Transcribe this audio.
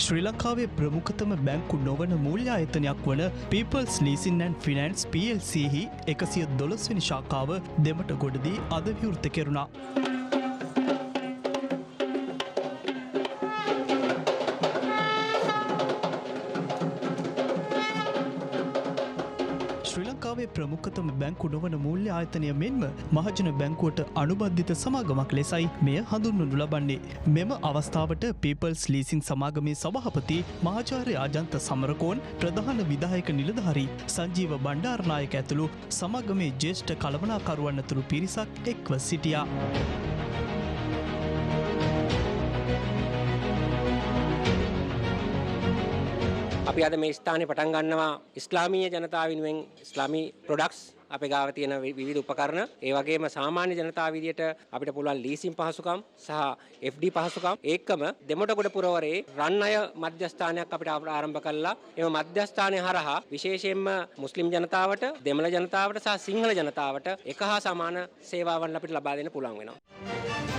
ශ්‍රී ලංකාවේ ප්‍රමුඛතම බැංකු නොවන මූල්‍ය ආයතනයක් වන People's Leasing and Finance PLC හි 112 වෙනි ශාඛාව දෙමට ගොඩදී අද විවෘත කෙරුණා. ශ්‍රී ලංකාවේ ප්‍රමුඛතම බැංකු නොවන මූල්‍ය ආයතනය මෙන්ම මහජන බැංකුවට අනුබද්ධිත සමාගමක් ලෙසයි මෙය හඳුන්වනු ලබන්නේ. මෙම අවස්ථාවට People's Leasing සමාගමේ සභාපති මහාචාර්ය අජන්ත සමරකෝන්, ප්‍රධාන විධායක නිලධාරී සංජීව බණ්ඩාරනායක ඇතුළු සමාගමේ ජ්‍යෙෂ්ඨ කළමනාකරුවන් ඇතුළු පිරිසක් එක්ව සිටියා. අපි අද මේ ස්ථානයේ පටන් ගන්නවා ඉස්ලාමීය ජනතාව වෙනුවෙන් ඉස්ලාමී ප්‍රොඩක්ට්ස් අපේ ගාව තියෙන විවිධ උපකරණ, ඒ වගේම සාමාන්‍ය ජනතාව විදියට අපිට පුළුවන් ලීසින් පහසුකම් සහ FD පහසුකම්, ඒකම දෙමොටගොඩ පුරවරේ රන් අය මධ්‍යස්ථානයක් අපිට ආරම්භ කළා. එම මධ්‍යස්ථානය හරහා විශේෂයෙන්ම මුස්ලිම් ජනතාවට, දෙමළ ජනතාවට සහ සිංහල ජනතාවට එක හා සමාන සේවාවන් අපිට ලබා දෙන්න පුළුවන් වෙනවා.